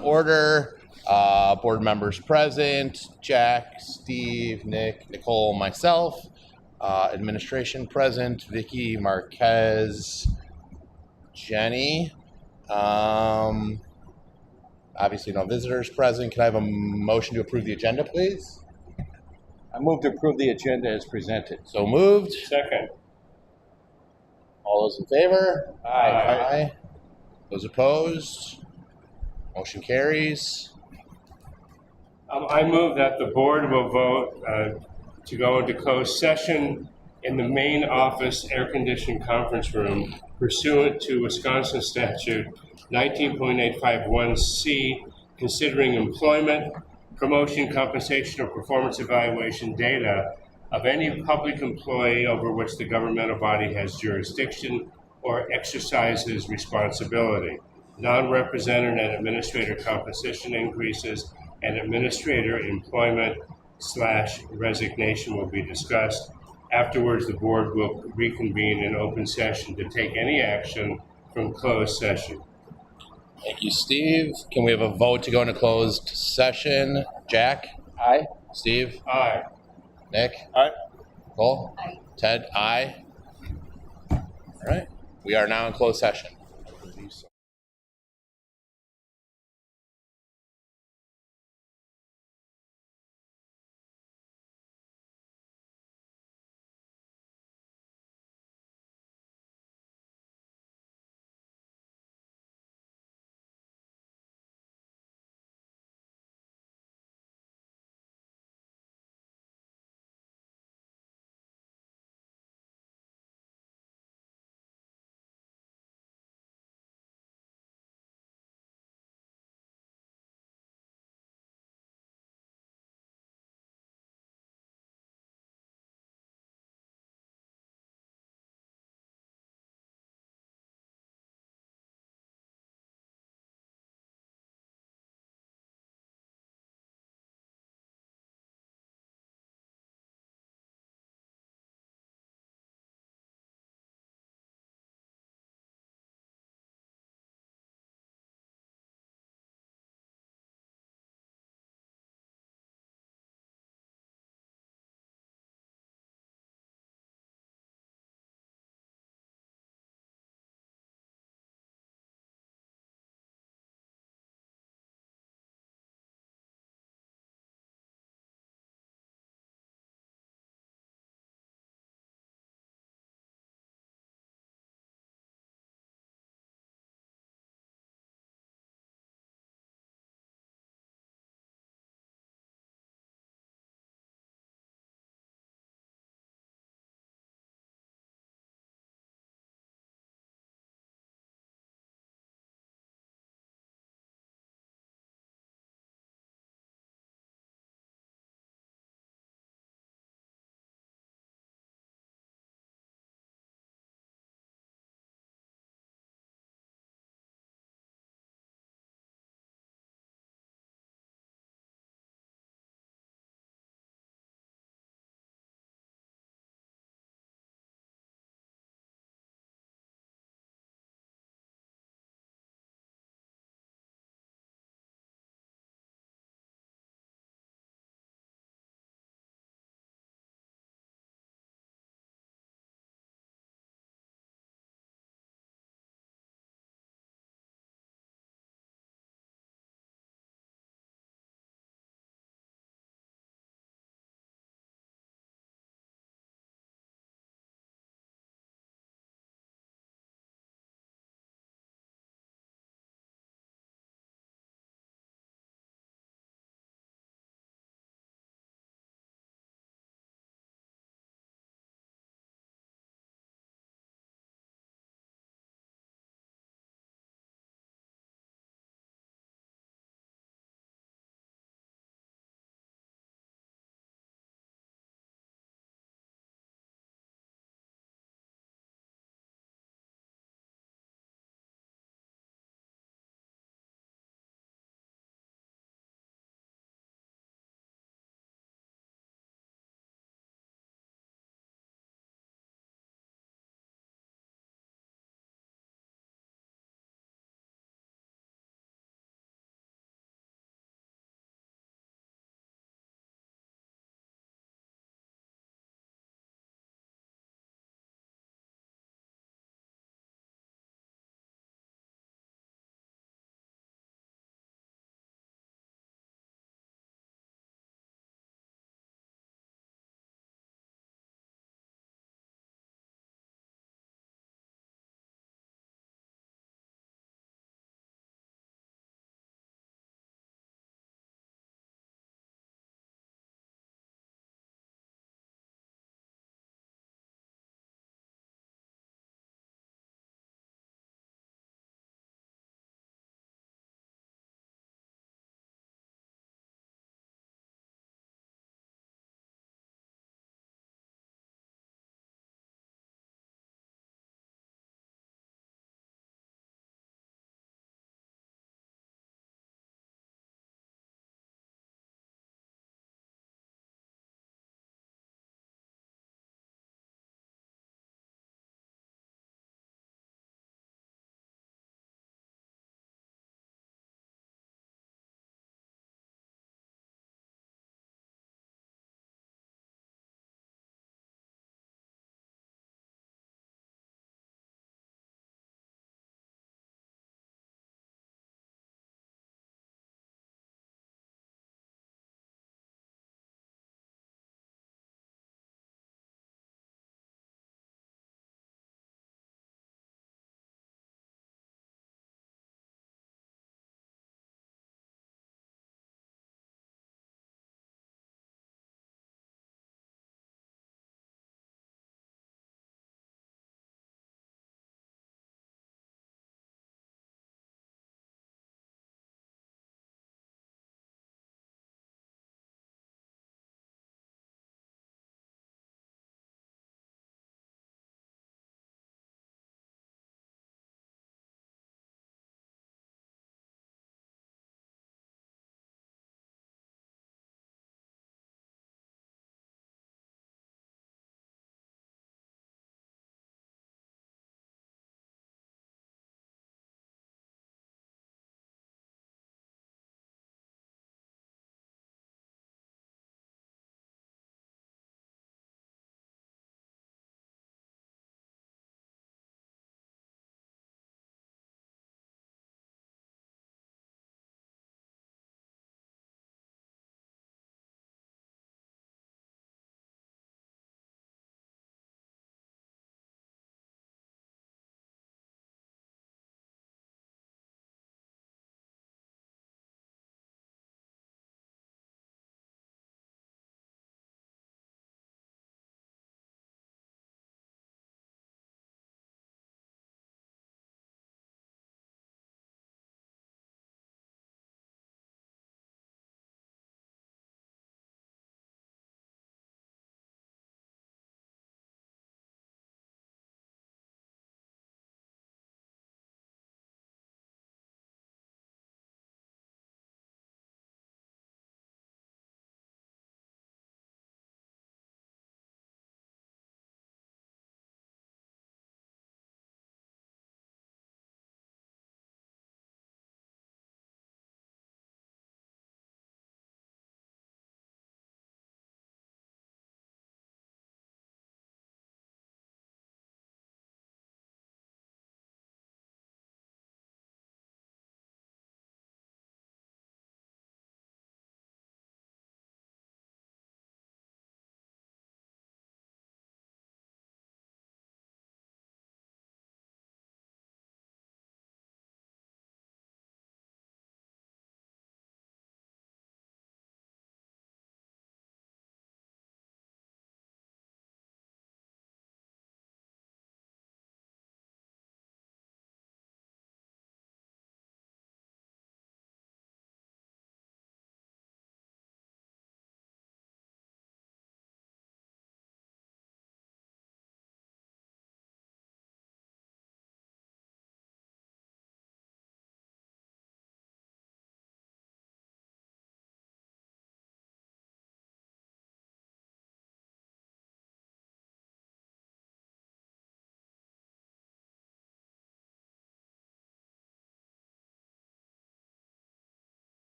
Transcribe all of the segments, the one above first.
Order. Board members present: Jack, Steve, Nick, Nicole, myself. Administration present: Vicky, Marquez, Jenny. Obviously no visitors present. Can I have a motion to approve the agenda, please? I move to approve the agenda as presented. So moved. Second. All those in favor? Aye. Those opposed? Motion carries. I move that the board will vote to go into closed session in the main office air-conditioned conference room pursuant to Wisconsin statute 19.851C, considering employment, promotion, compensation, or performance evaluation data of any public employee over which the governmental body has jurisdiction or exercises responsibility. Non-represented and administrator compensation increases and administrator employment/resignation will be discussed. Afterwards, the board will reconvene in open session to take any action from closed session. Thank you, Steve. Can we have a vote to go into closed session? Jack? Aye. Steve? Aye. Nick? Aye. Nicole? Aye. Ted? Aye. All right. We are now in closed session.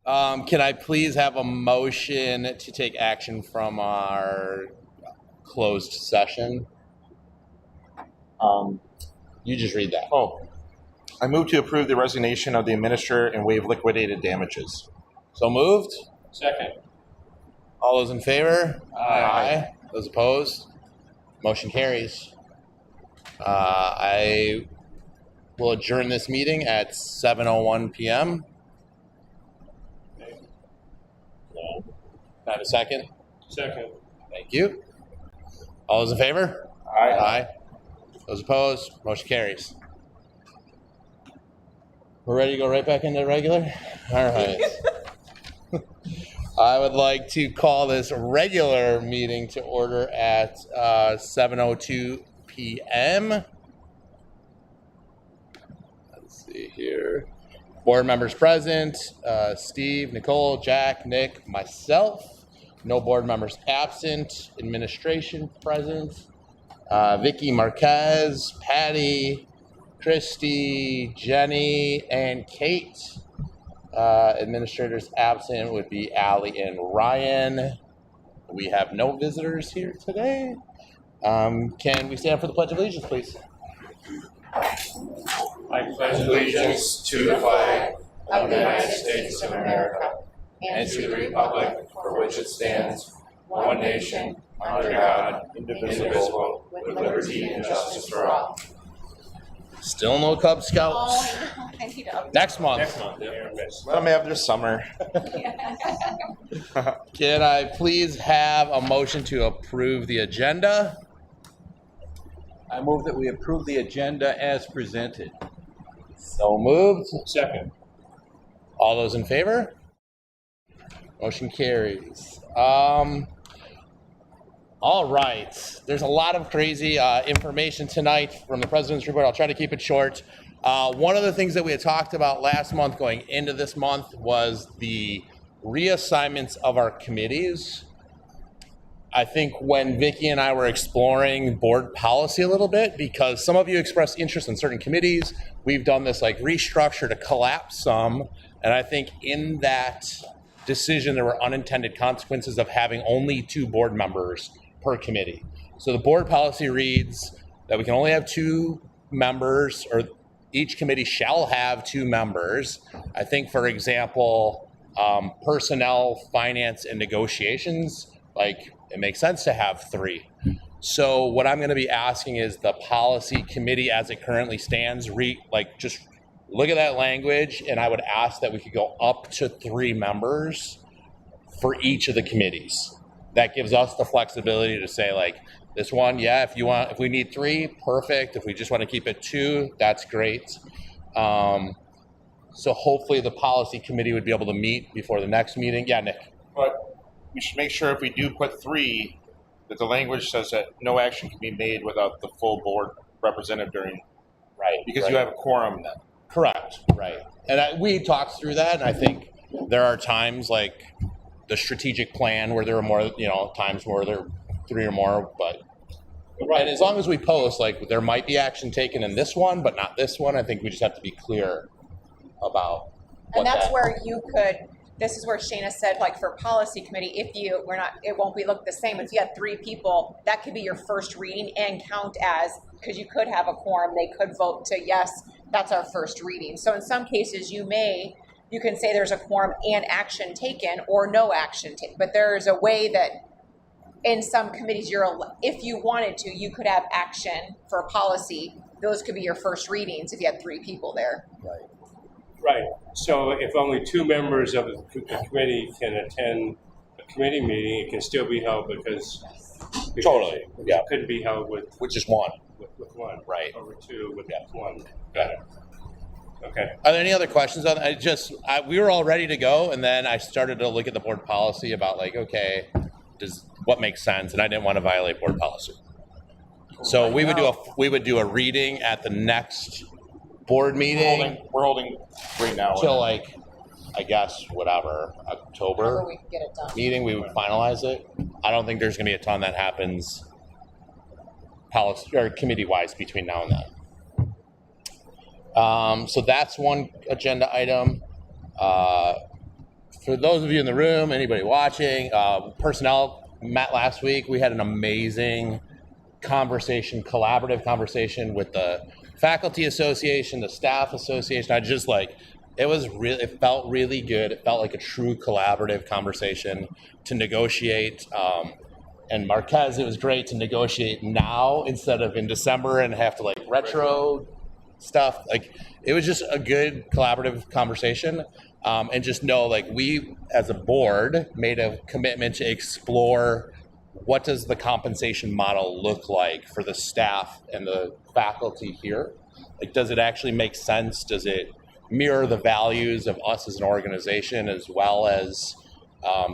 Can I please have a motion to take action from our closed session? You just read that. Oh, I move to approve the resignation of the administrator and waive liquidated damages. So moved. Second. All those in favor? Aye. Those opposed? Motion carries. I will adjourn this meeting at 7:01 p.m. Can I have a second? Second. Thank you. All those in favor? Aye. Those opposed? Motion carries. We're ready to go right back into regular? All right. I would like to call this regular meeting to order at 7:02 p.m. Let's see here. Board members present, Steve, Nicole, Jack, Nick, myself. No board members absent. Administration present. Vicky Marquez, Patty, Christy, Jenny, and Kate. Administrators absent would be Allie and Ryan. We have no visitors here today. Can we stand for the Pledge of Allegiance, please? I pledge allegiance to the flag of the United States of America and to the republic for which it stands, one nation, under God, indivisible, with liberty and justice for all. Still no Cub Scouts. Oh, I need to update. Next month. Next month, yeah. Let them have their summer. Can I please have a motion to approve the agenda? I move that we approve the agenda as presented. So moved. Second. All those in favor? Motion carries. All right. There's a lot of crazy information tonight from the President's report. I'll try to keep it short. One of the things that we had talked about last month going into this month was the reassignments of our committees. I think when Vicki and I were exploring board policy a little bit, because some of you expressed interest in certain committees, we've done this like restructure to collapse some. And I think in that decision, there were unintended consequences of having only 2 board members per committee. So the board policy reads that we can only have 2 members, or each committee shall have 2 members. I think, for example, personnel, finance, and negotiations, like it makes sense to have 3. So what I'm going to be asking is the policy committee as it currently stands, just look at that language, and I would ask that we could go up to 3 members for each of the committees. That gives us the flexibility to say, like, this one, yeah, if we need 3, perfect. If we just want to keep it 2, that's great. So hopefully the policy committee would be able to meet before the next meeting. Yeah, Nick. But we should make sure if we do put 3, that the language says that no action can be made without the full board representative during, Right. because you have a quorum then. Correct, right. And we talked through that, and I think there are times like the strategic plan where there are more, times where there are 3 or more, but and as long as we post, like, there might be action taken in this one, but not this one, I think we just have to be clear about And that's where you could, this is where Shayna said, like, for policy committee, it won't be look the same. If you had 3 people, that could be your first reading and count as, because you could have a quorum, they could vote to yes, that's our first reading. So in some cases, you can say there's a quorum and action taken or no action taken. But there's a way that in some committees, if you wanted to, you could have action for a policy. Those could be your first readings if you had 3 people there. Right. So if only 2 members of the committee can attend a committee meeting, it can still be held because Totally, yeah. it couldn't be held with just one. 1. Right. Over 2 with 1. Got it. Okay. Are there any other questions on that? We were all ready to go, and then I started to look at the board policy about, like, okay, what makes sense, and I didn't want to violate board policy. So we would do a reading at the next board meeting We're holding right now. till, like, I guess whatever, October However we can get it done. meeting, we would finalize it. I don't think there's going to be a ton that happens policy or committee wise between now and then. So that's one agenda item. for those of you in the room, anybody watching, personnel met last week. We had an amazing conversation, collaborative conversation with the faculty association, the staff association. It felt really good. It felt like a true collaborative conversation to negotiate. And Marquez, it was great to negotiate now instead of in December and have to retro stuff. It was just a good collaborative conversation. And just know, we as a board made a commitment to explore what does the compensation model look like for the staff and the faculty here? Does it actually make sense? Does it mirror the values of us as an organization as well as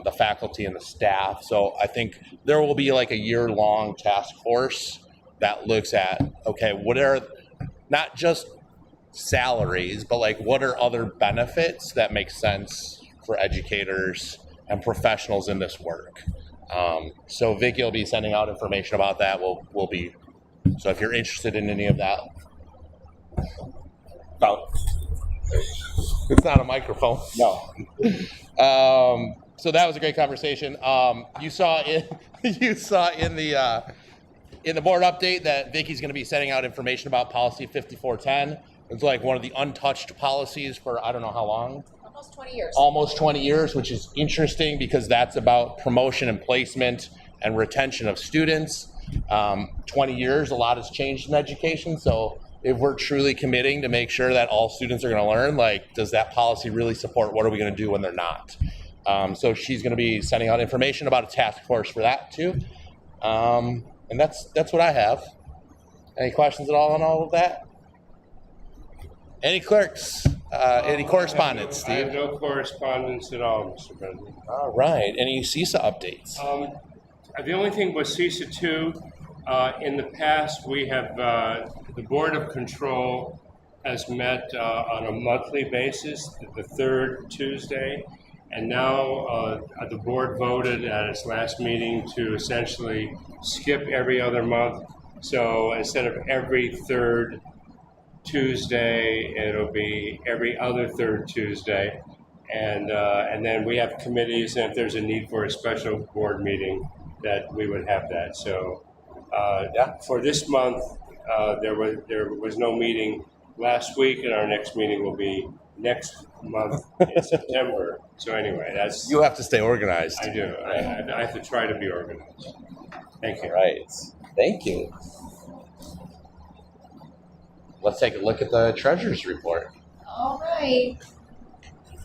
the faculty and the staff? So I think there will be a year-long task force that looks at, okay, what are not just salaries, but what are other benefits that make sense for educators and professionals in this work? So Vicky will be sending out information about that. So if you're interested in any of that, it's not a microphone. No. So that was a great conversation. You saw in the board update that Vicky's going to be sending out information about policy 5410. It's one of the untouched policies for I don't know how long. Almost 20 years. Almost 20 years, which is interesting because that's about promotion and placement and retention of students. 20 years, a lot has changed in education. So if we're truly committing to make sure that all students are going to learn, does that policy really support what are we going to do when they're not? So she's going to be sending out information about a task force for that too. And that's what I have. Any questions at all on all of that? Any clerks? Any correspondence, I have Steve? no correspondence at all, Mr. President. All right. Any CISA updates? The only thing was CISA 2. In the past, we have the Board of Control has met on a monthly basis, the third Tuesday, and now the board voted at its last meeting to essentially skip every other month. So instead of every third Tuesday, it'll be every other third Tuesday, and then we have committees, and if there's a need for a special board meeting, that we would have that. So for this month, there was no meeting last week, and our next meeting will be next month in September. So anyway, that's You have to stay organized. I do. I have to try to be organized. Thank you. All right. Thank you. Let's take a look at the treasurer's report. All right.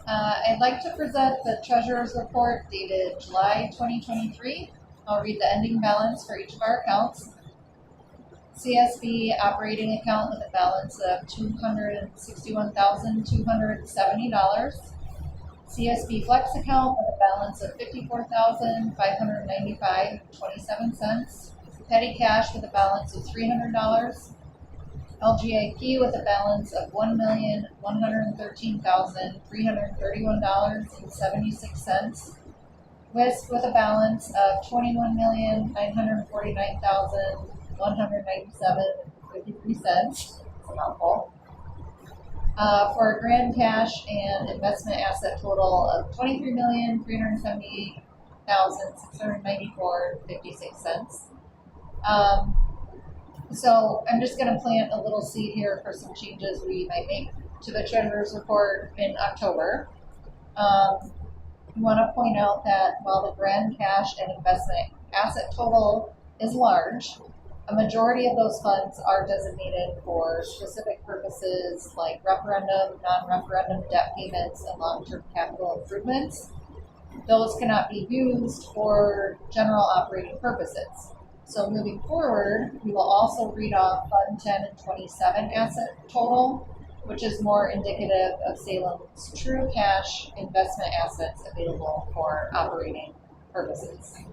I'd like to present the treasurer's report dated July 2023. I'll read the ending balance for each of our accounts. CSB operating account with a balance of $261,270. CSB flex account with a balance of $54,595.27. Petty cash with a balance of $300. LGIP with a balance of $1,113,331.76. WISC with a balance of $21,949,197.53. It's a mouthful. For a grand cash and investment asset total of $23,378,694.56. So I'm just going to plant a little seed here for some changes we might make to the treasurer's report in October. I want to point out that while the grand cash and investment asset total is large, a majority of those funds are designated for specific purposes like referendum, non-referendum debt payments, and long-term capital improvements. Those cannot be used for general operating purposes. So moving forward, we will also read off Fund 10 and 27 asset total, which is more indicative of Salem's true cash investment assets available for operating purposes.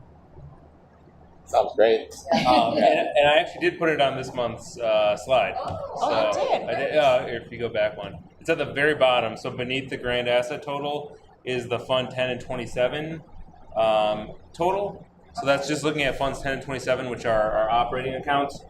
Sounds great. And I actually did put it on this month's slide. Oh, you did? I did. If you go back one, it's at the very bottom. So beneath the grand asset total is the Fund 10 and 27 total. So that's just looking at funds 10 and 27, which are our operating accounts.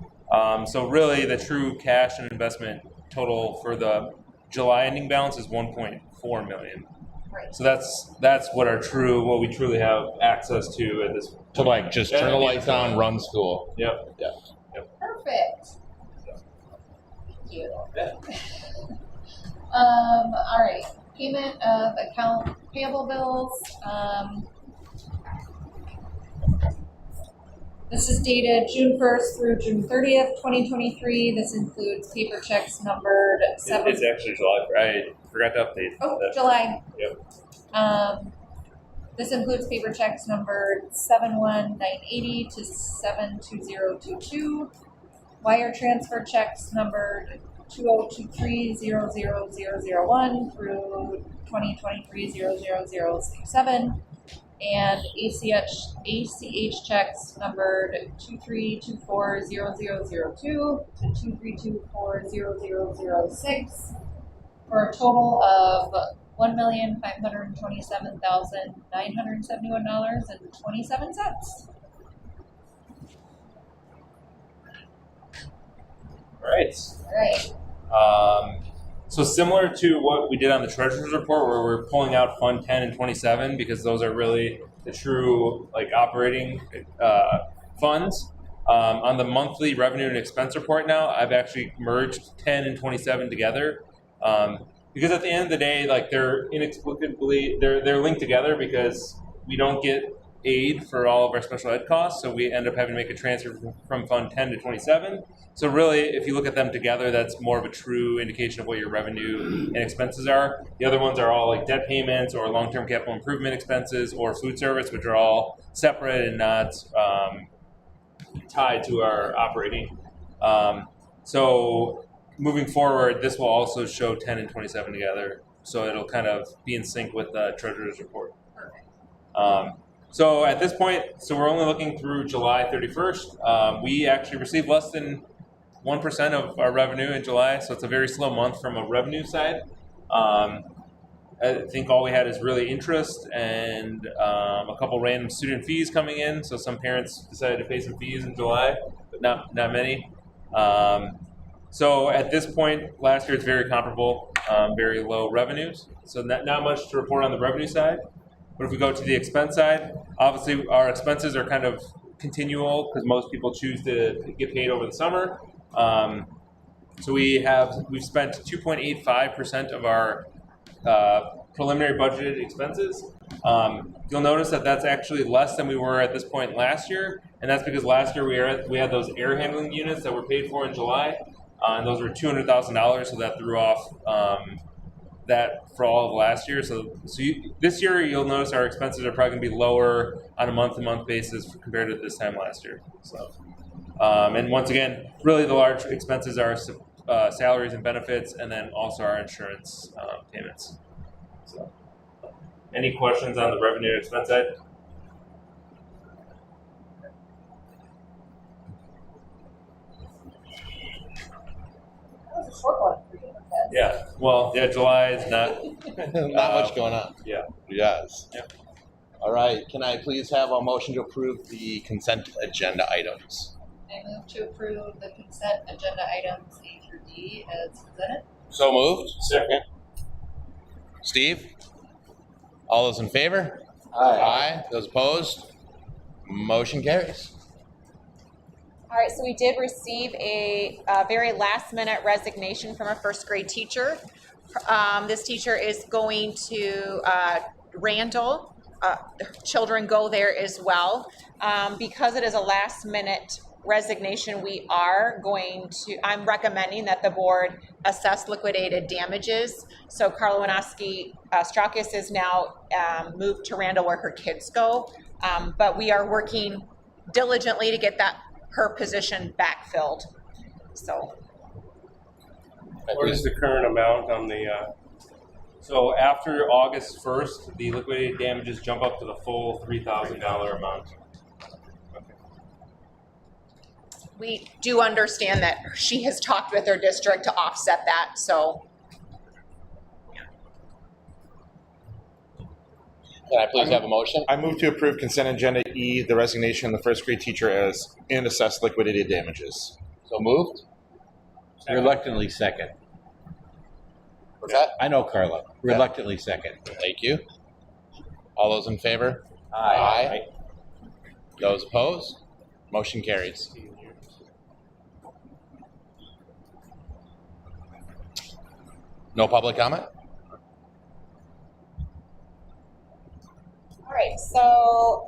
So really, the true cash and investment total for the July ending balance is $1.4 million. Right. So that's what we truly have access to at this. To like just turn the lights on, run school. Yep. Perfect. Thank you. All right. Payment of account payable bills. This is dated June 1st through June 30th, 2023. This includes paper checks numbered It's actually July. I forgot to update. that. July. Yep. This includes paper checks numbered 71980 to 72022. Wire transfer checks numbered 2023-00001 through 2023-00067. And ACH checks numbered 23240002 to 23240006 for a total of $1,527,971.27. All right. All right. So similar to what we did on the treasurer's report, where we're pulling out Fund 10 and 27 because those are really the true like operating funds. On the monthly revenue and expense report now, I've actually merged 10 and 27 together because at the end of the day, like they're inexplicably they're linked together because we don't get aid for all of our special ed costs, so we end up having to make a transfer from Fund 10 to 27. So really, if you look at them together, that's more of a true indication of what your revenue and expenses are. The other ones are all like debt payments or long-term capital improvement expenses or food service, which are all separate and not tied to our operating. So moving forward, this will also show 10 and 27 together. So it'll kind of be in sync with the treasurer's report. Perfect. So at this point, so we're only looking through July 31st. We actually received less than 1% of our revenue in July, so it's a very slow month from a revenue side. I think all we had is really interest and a couple random student fees coming in. So some parents decided to pay some fees in July, but not many. So at this point, last year it's very comparable, very low revenues. So not much to report on the revenue side. But if we go to the expense side, obviously our expenses are kind of continual because most people choose to get paid over the summer. So we've spent 2.85% of our preliminary budgeted expenses. You'll notice that that's actually less than we were at this point last year, and that's because last year we had those air handling units that were paid for in July, and those were $200,000, so that threw off that for all of last year. So this year you'll notice our expenses are probably going to be lower on a month-to-month basis compared to this time last year. So. And once again, really the large expenses are salaries and benefits, and then also our insurance payments. So, any questions on the revenue and expense side? That was a short one for you, Ted. Yeah. Well, yeah. July is not. Not much going on. Yeah. Yes. Yeah. All right. Can I please have a motion to approve the consent agenda items? I move to approve the consent agenda items A through D as presented. So moved. Second. Steve? All those in favor? Aye. Those opposed? Motion carries. All right, so we did receive a very last minute resignation from a first grade teacher. This teacher is going to Randall. Children go there as well. Because it is a last minute resignation, I'm recommending that the board assess liquidated damages. So Carla Winoski Strakis is now moved to Randall where her kids go. But we are working diligently to get her position backfilled. So. What is the current amount on the? So after August 1st, the liquidated damages jump up to the full $3,000 amount. We do understand that she has talked with her district to offset that, so. Can I please have a motion? I move to approve consent agenda E, the resignation of the first grade teacher and assess liquidated damages. So moved. Reluctantly second. What's that? I know Carla. Reluctantly second. Thank you. All those in favor? Aye. Those opposed? Motion carries. No public comment? All right, so,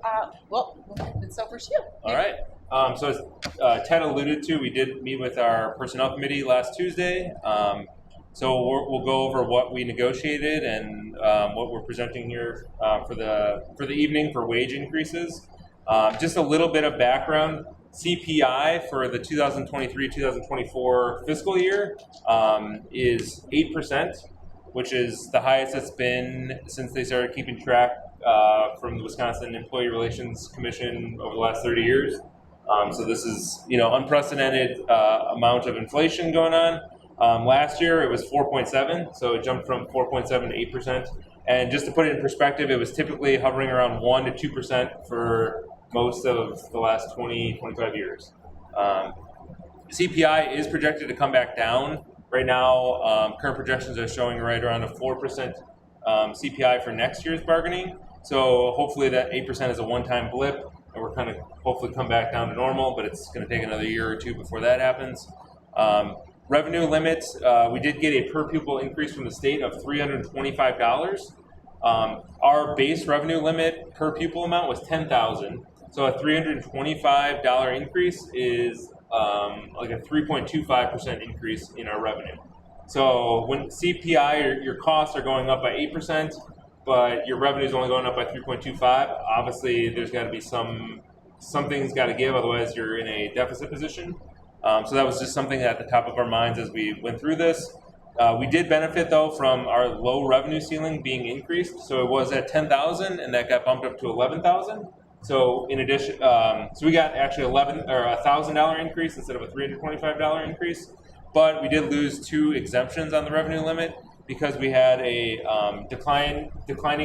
well, it's over to you. All right. So as Ted alluded to, we did meet with our personnel committee last Tuesday. So we'll go over what we negotiated and what we're presenting here for the evening for wage increases. Just a little bit of background. CPI for the 2023-2024 fiscal year is 8%, which is the highest it's been since they started keeping track from the Wisconsin Employee Relations Commission over the last 30 years. So this is, unprecedented amount of inflation going on. Last year it was 4.7, so it jumped from 4.7 to 8%. And just to put it in perspective, it was typically hovering around 1 to 2% for most of the last 20, 25 years. CPI is projected to come back down. Right now, current projections are showing right around a 4% CPI for next year's bargaining. So hopefully that 8% is a one-time blip, and we're kind of hopefully come back down to normal, but it's going to take another year or two before that happens. Revenue limits, we did get a per pupil increase from the state of $325. Our base revenue limit per pupil amount was $10,000. So a $325 increase is like a 3.25% increase in our revenue. So when CPI, your costs are going up by 8%, but your revenue is only going up by 3.25, obviously there's got to be something's got to give, otherwise you're in a deficit position. So that was just something at the top of our minds as we went through this. We did benefit though from our low revenue ceiling being increased. So it was at 10,000 and that got bumped up to 11,000. So in addition, so we got actually $1,000 increase instead of a $325 increase. But we did lose 2 exemptions on the revenue limit because we had a declining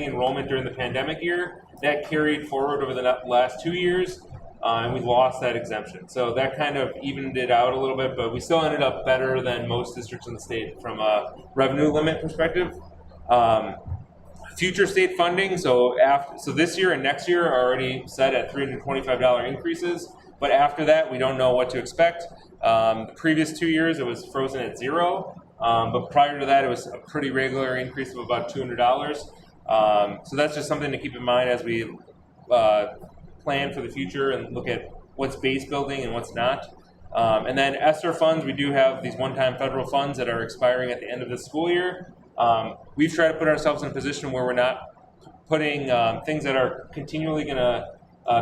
enrollment during the pandemic year that carried forward over the last 2 years. And we lost that exemption. So that kind of evened it out a little bit, but we still ended up better than most districts in the state from a revenue limit perspective. Future state funding, so this year and next year are already set at $325 increases, but after that we don't know what to expect. The previous 2 years it was frozen at 0, but prior to that it was a pretty regular increase of about $200. So that's just something to keep in mind as we plan for the future and look at what's base building and what's not. And then ESSER funds, we do have these one-time federal funds that are expiring at the end of the school year. We've tried to put ourselves in a position where we're not putting things that are continually going to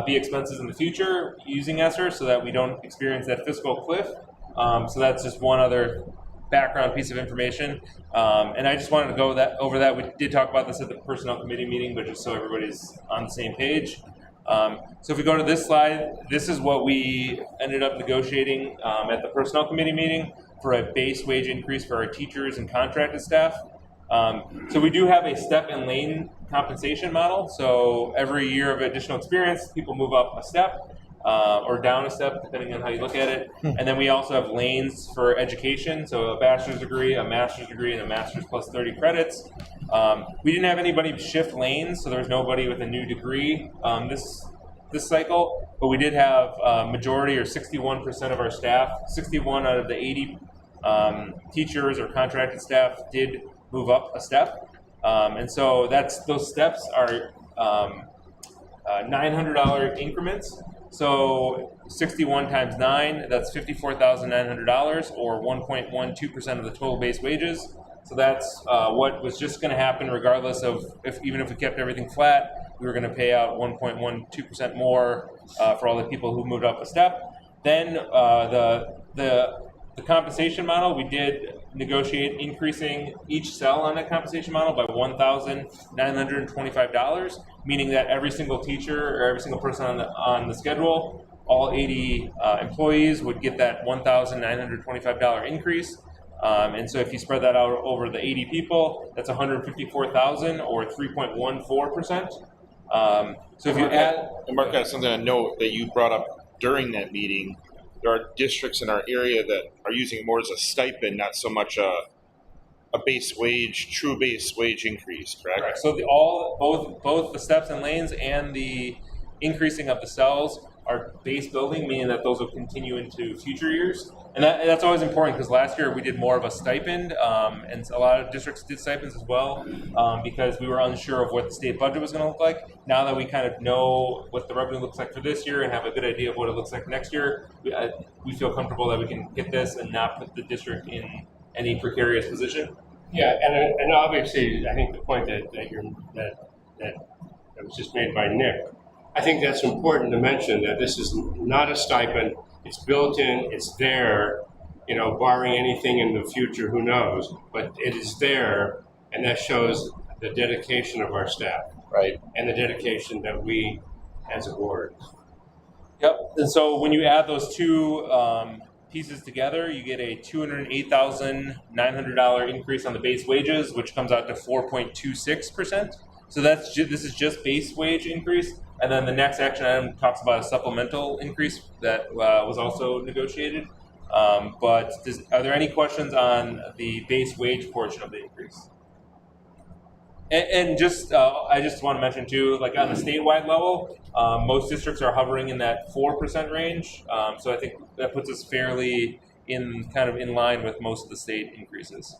be expenses in the future using ESSER so that we don't experience that fiscal cliff. So that's just one other background piece of information. And I just wanted to go over that. We did talk about this at the personnel committee meeting, but just so everybody's on the same page. So if we go to this slide, this is what we ended up negotiating at the personnel committee meeting for a base wage increase for our teachers and contracted staff. So we do have a step and lane compensation model. So every year of additional experience, people move up a step or down a step, depending on how you look at it. And then we also have lanes for education. So a bachelor's degree, a master's degree, and a master's plus 30 credits. We didn't have anybody shift lanes, so there was nobody with a new degree this cycle. But we did have a majority, or 61% of our staff, 61 out of the 80 teachers or contracted staff did move up a step. And so those steps are $900 increments. So 61 times 9, that's $54,900, or 1.12% of the total base wages. So that's what was just going to happen regardless of even if we kept everything flat, we were going to pay out 1.12% more for all the people who moved up a step. Then the compensation model, we did negotiate increasing each cell on that compensation model by $1,925, meaning that every single teacher or every single person on the schedule, all 80 employees would get that $1,925 increase. And so if you spread that out over the 80 people, that's $154,000 or 3.14%. So if you add... And Mark, got something to note that you brought up during that meeting. There are districts in our area that are using it more as a stipend, not so much a a base wage, true base wage increase, correct? So both the steps and lanes and the increasing of the cells are base building, meaning that those will continue into future years. And that's always important because last year we did more of a stipend, and a lot of districts did stipends as well, because we were unsure of what the state budget was going to look like. Now that we kind of know what the revenue looks like for this year and have a good idea of what it looks like next year, we feel comfortable that we can get this and not put the district in any precarious position. Yeah, and obviously, I think the point that was just made by Nick, I think that's important to mention that this is not a stipend. It's built in. It's there. Barring anything in the future, who knows? But it is there, and that shows the dedication of our staff, Right. and the dedication that we, as a board. Yep. And so when you add those two pieces together, you get a $208,900 increase on the base wages, which comes out to 4.26%. So this is just base wage increase. And then the next action item talks about a supplemental increase that was also negotiated. But are there any questions on the base wage portion of the increase? And just I just want to mention too, like on the statewide level, most districts are hovering in that 4% range. So I think that puts us fairly in line with most of the state increases.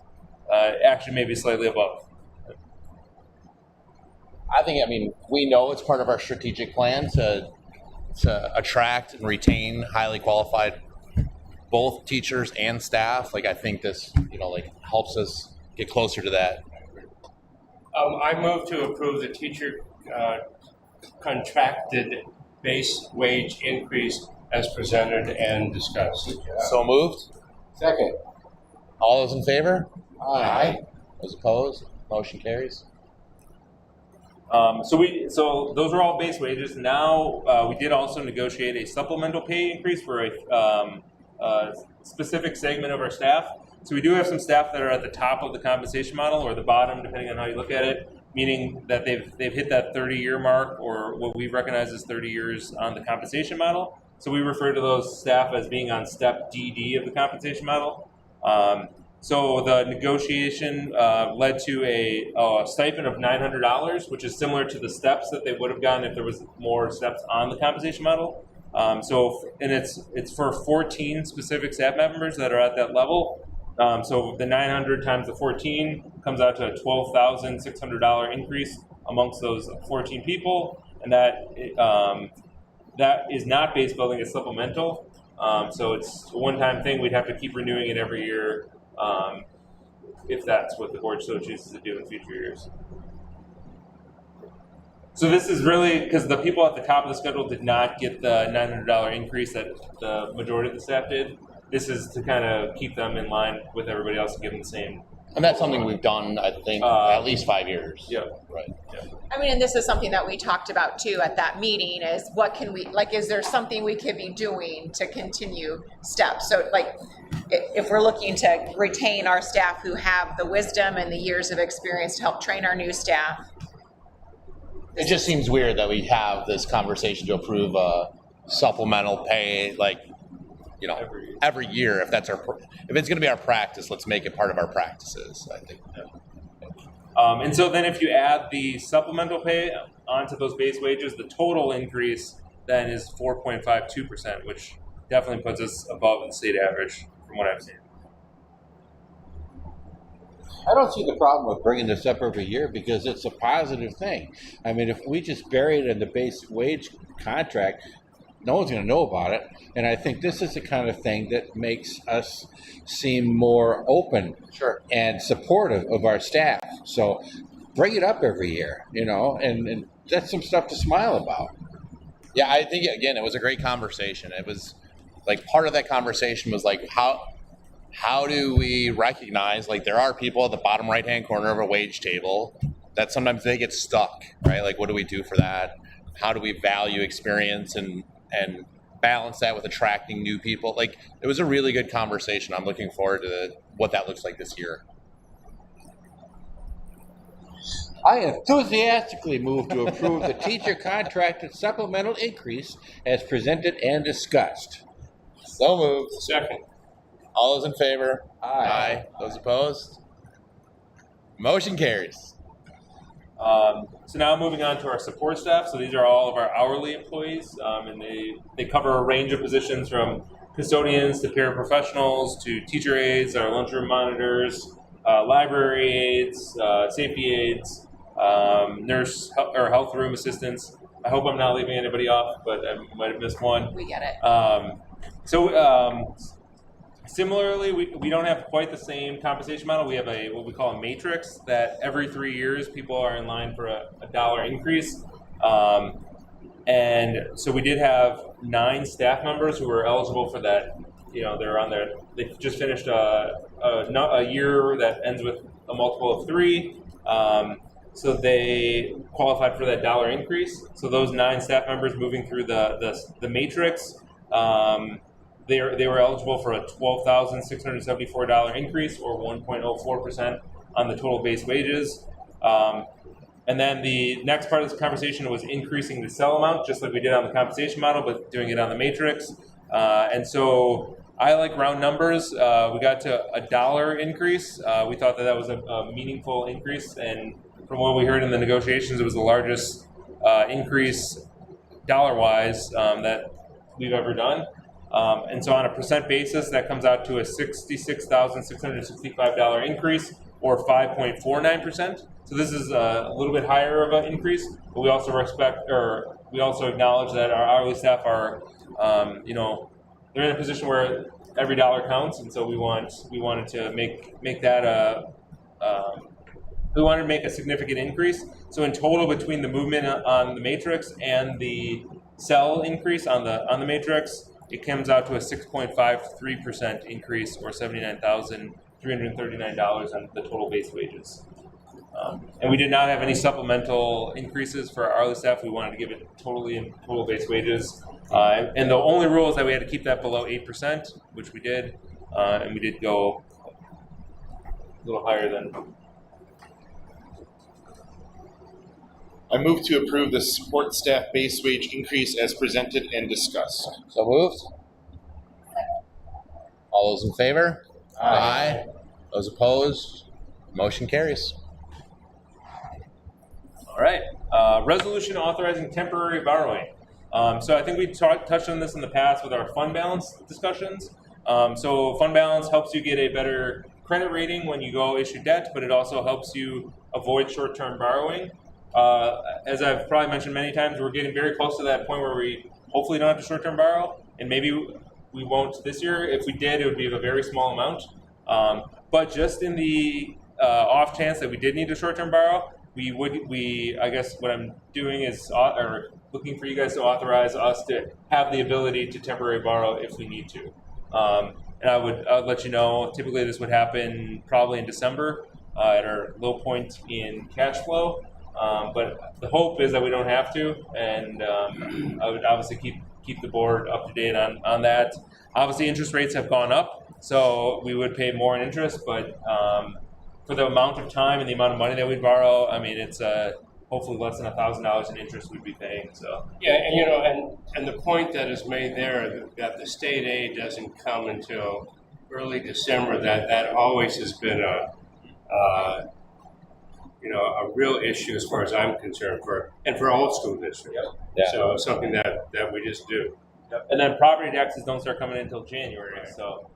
Actually, maybe slightly above. We know it's part of our strategic plan to attract and retain highly qualified both teachers and staff. I think this, helps us get closer to that. I move to approve the teacher contracted base wage increase as presented and discussed. So moved. Second. All those in favor? Aye. Those opposed? Motion carries. So those are all base wages. Now we did also negotiate a supplemental pay increase for a specific segment of our staff. So we do have some staff that are at the top of the compensation model or the bottom, depending on how you look at it, meaning that they've hit that 30-year mark or what we recognize as 30 years on the compensation model. So we refer to those staff as being on step DD of the compensation model. So the negotiation led to a stipend of $900, which is similar to the steps that they would have gotten if there was more steps on the compensation model. It's for 14 specific staff members that are at that level. So the 900 times the 14 comes out to a $12,600 increase amongst those 14 people, and that is not base building; it's supplemental. So it's a one-time thing. We'd have to keep renewing it every year if that's what the board so chooses to do in future years. So this is really because the people at the top of the schedule did not get the $900 increase that the majority of the staff did. This is to kind of keep them in line with everybody else and give them the same. And that's something we've done, I think, at least 5 years. Yeah. Right. Yeah. And this is something that we talked about too at that meeting is what can we, is there something we could be doing to continue steps? So if we're looking to retain our staff who have the wisdom and the years of experience to help train our new staff. It just seems weird that we have this conversation to approve a supplemental pay, every year. If it's going to be our practice, let's make it part of our practices, I think. And so then if you add the supplemental pay onto those base wages, the total increase then is 4.52%, which definitely puts us above the state average from what I've seen. I don't see the problem with bringing this up every year because it's a positive thing. I mean, if we just bury it in the base wage contract, no one's going to know about it. And I think this is the kind of thing that makes us seem more open and supportive of our staff. So bring it up every year, and that's some stuff to smile about. Yeah, I think, again, it was a great conversation. It was part of that conversation was how do we recognize there are people at the bottom right-hand corner of a wage table that sometimes they get stuck, right? What do we do for that? How do we value experience and balance that with attracting new people? It was a really good conversation. I'm looking forward to what that looks like this year. I enthusiastically move to approve the teacher contracted supplemental increase as presented and discussed. So moved. Second. All those in favor? Aye. Those opposed? Motion carries. So now moving on to our support staff. So these are all of our hourly employees, and they cover a range of positions from custodians to paraprofessionals to teacher aides, our lunchroom monitors, library aides, safety aides, nurse or health room assistants. I hope I'm not leaving anybody off, but I might have missed one. We get it. Similarly, we don't have quite the same compensation model. We have what we call a matrix that every 3 years people are in line for a dollar increase. And so we did have 9 staff members who were eligible for that. You know, they're on there. They just finished a year that ends with a multiple of 3. So they qualified for that dollar increase. So those 9 staff members moving through the matrix, they were eligible for a $12,674 increase, or 1.04% on the total base wages. And then the next part of this conversation was increasing the cell amount, just like we did on the compensation model, but doing it on the matrix. And so I like round numbers. We got to a $1 increase. We thought that was a meaningful increase, and from what we heard in the negotiations, it was the largest increase dollar-wise that we've ever done. And so on a percent basis, that comes out to a $66,665 increase, or 5.49%. So this is a little bit higher of an increase, but we also acknowledge that our hourly staff are, they're in a position where every dollar counts, and so we wanted to make that we wanted to make a significant increase. So in total, between the movement on the matrix and the cell increase on the matrix, it comes out to a 6.53% increase, or $79,339 on the total base wages. And we did not have any supplemental increases for our hourly staff. We wanted to give it totally in total base wages. And the only rule is that we had to keep that below 8%, which we did. And we did go a little higher than. I move to approve the support staff base wage increase as presented and discussed. So moved. All those in favor? Aye. Those opposed? Motion carries. All right. Resolution authorizing temporary borrowing. So I think we touched on this in the past with our fund balance discussions. So fund balance helps you get a better credit rating when you go issue debt, but it also helps you avoid short-term borrowing. As I've probably mentioned many times, we're getting very close to that point where we hopefully don't have to short-term borrow, and maybe we won't this year. If we did, it would be a very small amount. But just in the off chance that we did need to short-term borrow, I guess what I'm doing is looking for you guys to authorize us to have the ability to temporarily borrow if we need to. And I would let you know, typically this would happen probably in December at our low point in cash flow. But the hope is that we don't have to, and I would obviously keep the board up to date on that. Obviously, interest rates have gone up, so we would pay more in interest, but for the amount of time and the amount of money that we'd borrow, I mean, it's hopefully less than $1,000 in interest we'd be paying. So Yeah, and the point that is made there that the state aid doesn't come until early December, that always has been a real issue as far as I'm concerned for all school districts. Yeah. So it's something that we just do. And then property taxes don't start coming in until January. So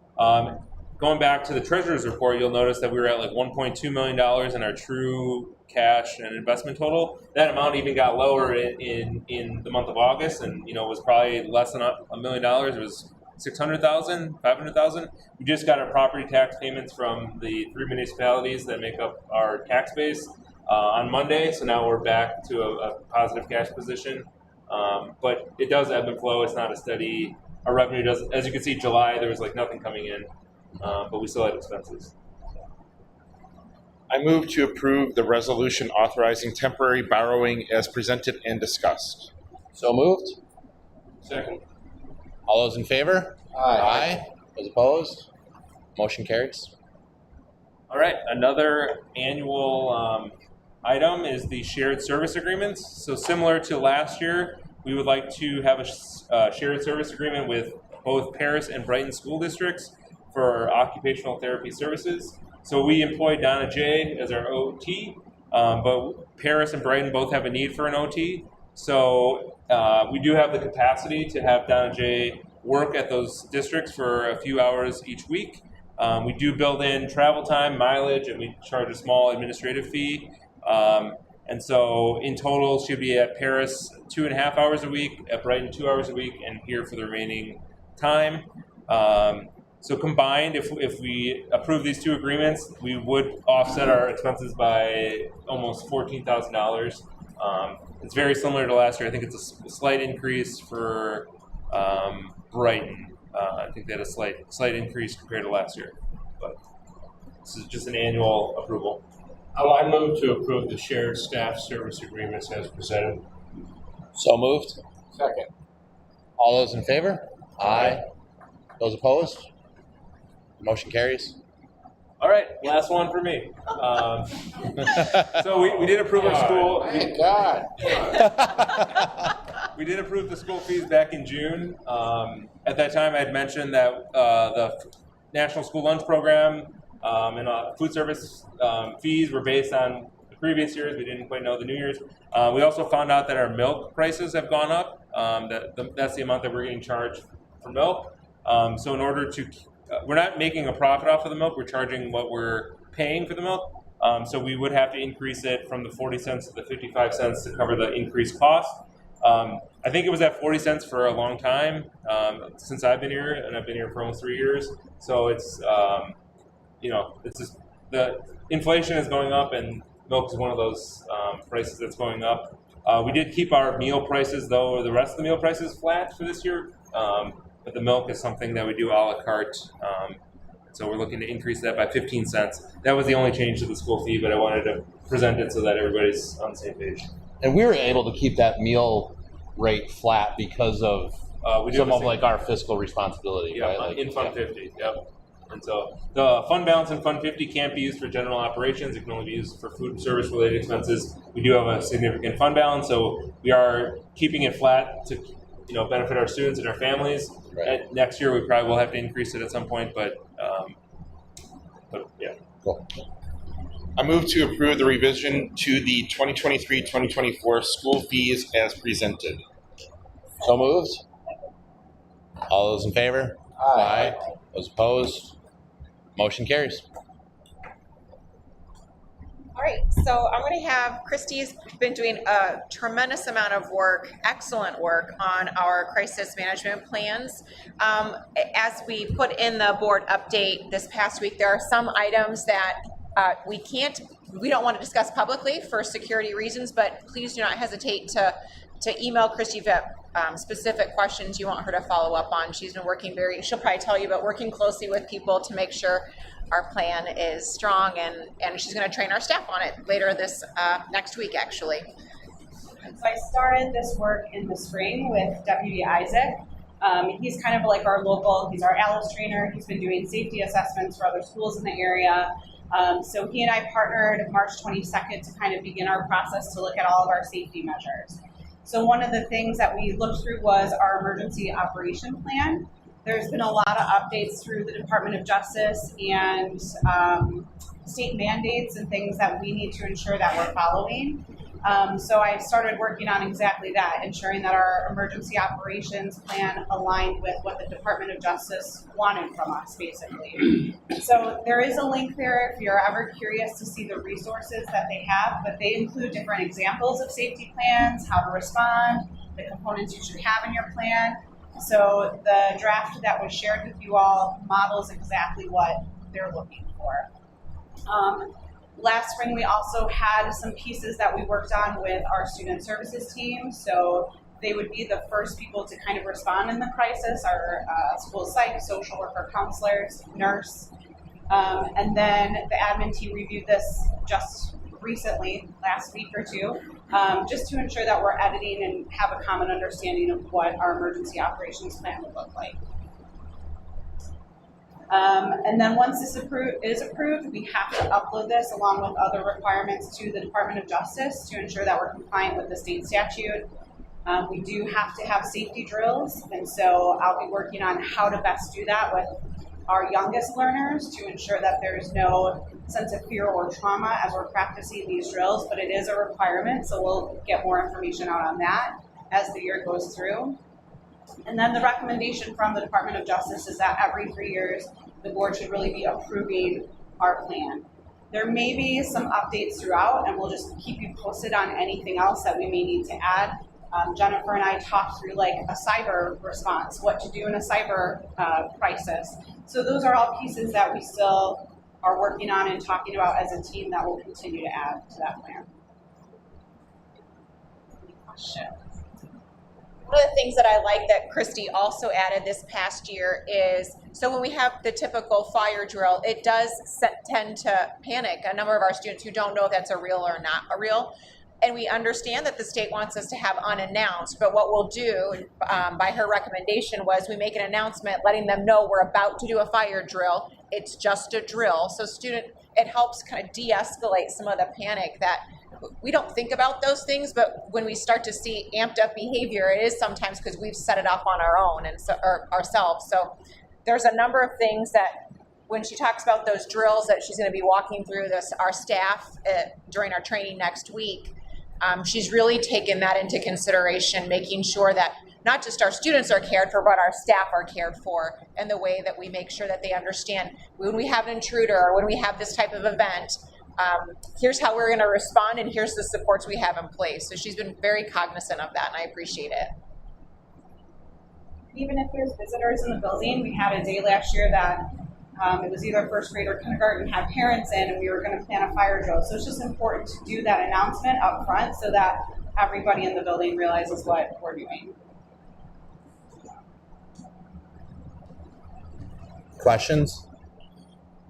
going back to the treasurer's report, you'll notice that we were at like $1.2 million in our true cash and investment total. That amount even got lower in the month of August, and was probably less than $1 million. It was $600,000, $500,000. We just got our property tax payments from the 3 municipalities that make up our tax base on Monday. So now we're back to a positive cash position. But it does ebb and flow. It's not a steady. Our revenue does, as you can see, July there was like nothing coming in, but we still had expenses. I move to approve the resolution authorizing temporary borrowing as presented and discussed. So moved. Second. All those in favor? Aye. Those opposed? Motion carries. All right, another annual item is the shared service agreements. So similar to last year, we would like to have a shared service agreement with both Paris and Brighton school districts for occupational therapy services. So we employed Donna J as our OT, but Paris and Brighton both have a need for an OT. So we do have the capacity to have Donna J work at those districts for a few hours each week. We do build in travel time, mileage, and we charge a small administrative fee. And so in total, she'll be at Paris 2.5 hours a week, at Brighton 2 hours a week, and here for the remaining time. So combined, if we approve these two agreements, we would offset our expenses by almost $14,000. It's very similar to last year. I think it's a slight increase for Brighton. I think they had a slight increase compared to last year. But this is just an annual approval. I move to approve the shared staff service agreements as presented. So moved. Second. All those in favor? Aye. Those opposed? Motion carries. All right, last one for me. So we did approve our school. Thank God. We did approve the school fees back in June. At that time, I had mentioned that the National School Lunch Program and food service fees were based on the previous years. We didn't quite know the New Year's. We also found out that our milk prices have gone up. That's the amount that we're getting charged for milk. So in order to, we're not making a profit off of the milk. We're charging what we're paying for the milk. So we would have to increase it from the 40 cents to the 55 cents to cover the increased cost. I think it was at 40 cents for a long time since I've been here, and I've been here for almost 3 years. So it's, it's just the inflation is going up, and milk is one of those prices that's going up. We did keep our meal prices, though, or the rest of the meal prices flat for this year. But the milk is something that we do a la carte. So we're looking to increase that by 15 cents. That was the only change to the school fee, but I wanted to present it so that everybody's on the same page. And we were able to keep that meal rate flat because of We do some have a of like our fiscal responsibility, Yeah, right? Like, in Fund 50, yep. And so the fund balance in Fund 50 can't be used for general operations. It can only be used for food service related expenses. We do have a significant fund balance, so we are keeping it flat to benefit our students and our families. Right. Next year, we probably will have to increase it at some point, but yeah. Cool. I move to approve the revision to the 2023-2024 school fees as presented. So moved. All those in favor? Aye. Those opposed? Motion carries. All right, so I'm going to have, Christy's been doing a tremendous amount of work, excellent work on our crisis management plans. As we put in the board update this past week, there are some items that we don't want to discuss publicly for security reasons, but please do not hesitate to email Christy if you have specific questions you want her to follow up on. She's been working she'll probably tell you about working closely with people to make sure our plan is strong, and she's going to train our staff on it later this next week, actually. So I started this work in the spring with Deputy Isaac. He's kind of like he's our ALICE trainer. He's been doing safety assessments for other schools in the area. So he and I partnered March 22nd to kind of begin our process to look at all of our safety measures. So one of the things that we looked through was our emergency operation plan. There's been a lot of updates through the Department of Justice and state mandates and things that we need to ensure that we're following. So I started working on exactly that, ensuring that our emergency operations plan aligned with what the Department of Justice wanted from us, basically. So there is a link there if you're ever curious to see the resources that they have, but they include different examples of safety plans, how to respond, the components you should have in your plan. So the draft that was shared with you all models exactly what they're looking for. Last spring, we also had some pieces that we worked on with our student services team. So they would be the first people to kind of respond in the crisis, our school psych, social worker, counselors, nurse. And then the admin team reviewed this just recently, last week or two, just to ensure that we're editing and have a common understanding of what our emergency operations plan would look like. And then once this is approved, we have to upload this along with other requirements to the Department of Justice to ensure that we're compliant with the state statute. We do have to have safety drills, and so I'll be working on how to best do that with our youngest learners to ensure that there's no sense of fear or trauma as we're practicing these drills, but it is a requirement, so we'll get more information out on that as the year goes through. And then the recommendation from the Department of Justice is that every 3 years, the board should really be approving our plan. There may be some updates throughout, and we'll just keep you posted on anything else that we may need to add. Jennifer and I talked through like a cyber response, what to do in a cyber crisis. So those are all pieces that we still are working on and talking about as a team that we'll continue to add to that plan. Any questions? One of the things that I like that Christy also added this past year is, so when we have the typical fire drill, it does tend to panic a number of our students who don't know if that's a real or not a real. And we understand that the state wants us to have unannounced, but what we'll do by her recommendation was we make an announcement letting them know we're about to do a fire drill. It's just a drill. So it helps kind of de-escalate some of the panic that we don't think about those things, but when we start to see amped up behavior, it is sometimes because we've set it off on our own and so, or ourselves. So there's a number of things that when she talks about those drills that she's going to be walking through our staff during our training next week, she's really taken that into consideration, making sure that not just our students are cared for, but our staff are cared for, and the way that we make sure that they understand when we have an intruder or when we have this type of event, here's how we're going to respond, and here's the supports we have in place. So she's been very cognizant of that, and I appreciate it. Even if there's visitors in the building, we had a day last year that it was either first grade or kindergarten, had parents in, and we were going to plan a fire drill. So it's just important to do that announcement up front so that everybody in the building realizes what we're doing. Questions?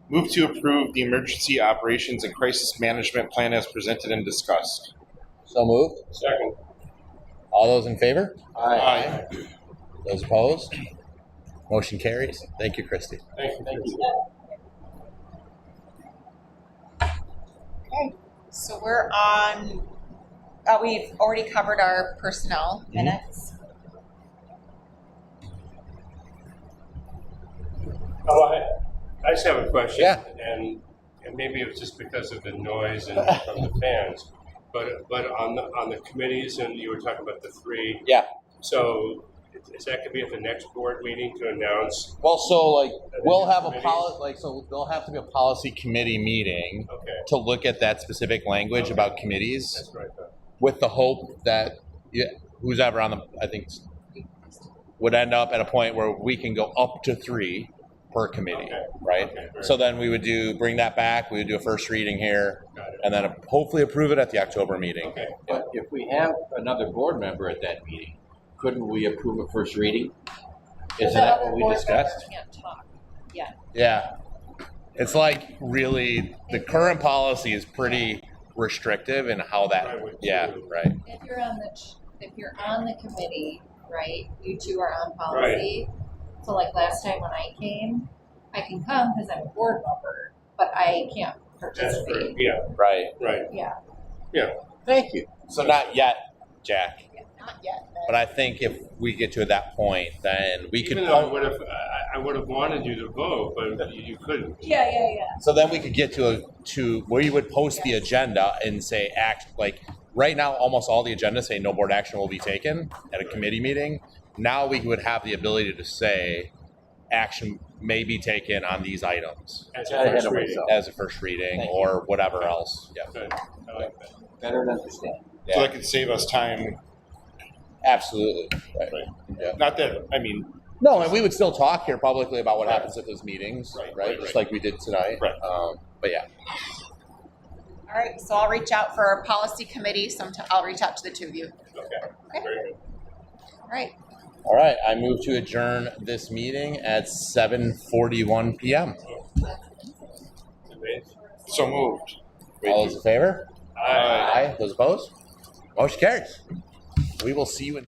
Move to approve the Emergency Operations and Crisis Management Plan as presented and discussed. So moved. Second. All those in favor? Aye. Those opposed? Motion carries. Thank you, Christy. Thank you. Okay, so we're on, we've already covered our personnel minutes. Oh, I just have a question. Yeah. And maybe it was just because of the noise and from the fans, but on the committees, and you were talking about the 3. Yeah. So is that going to be at the next board meeting to announce? Well, so like we'll have a Committees? so there'll have to be a policy committee meeting Okay. to look at that specific language about committees, That's right. with the hope that who's ever on the, I think, would end up at a point where we can go up to 3 per committee, Okay. right? Okay, very So then we would bring that back. We would do a first reading here, Got it. and then hopefully approve it at the October meeting. Okay. But if we have another board member at that meeting, couldn't we approve a first reading? Isn't that what we discussed? Can't talk yet. Yeah. It's like really, the current policy is pretty restrictive in how that, I would yeah, too. right. If you're on the committee, right, you two are on policy. So like last time when I came, I can come because I'm a board member, but I can't That's participate. right. Yeah. Right. Right. Yeah. Yeah. Thank you. So not yet, Jack. Not yet. But I think if we get to that point, then we could. Even though I would have wanted you to vote, but you couldn't. Yeah. So then we could get to where you would post the agenda and say like right now, almost all the agendas say no board action will be taken at a committee meeting. Now we would have the ability to say action may be taken on these items As Got a ahead first of reading. myself. as a first reading Thank you. or whatever else. Yeah. Good. I like that. Better to understand. Yeah. So that could save us time. Absolutely. Right. Right. Yeah. Not that, I mean, No, and we would still talk here publicly about what happens at those meetings, Right, right? right, Just right. like we did tonight. Right. But yeah. All right, so I'll reach out for a policy committee. I'll reach out to the 2 of you. Okay. Very good. All right. All right. I move to adjourn this meeting at 7:41 p.m. so moved. All those in favor? Aye. Those opposed? Motion carries. We will see you in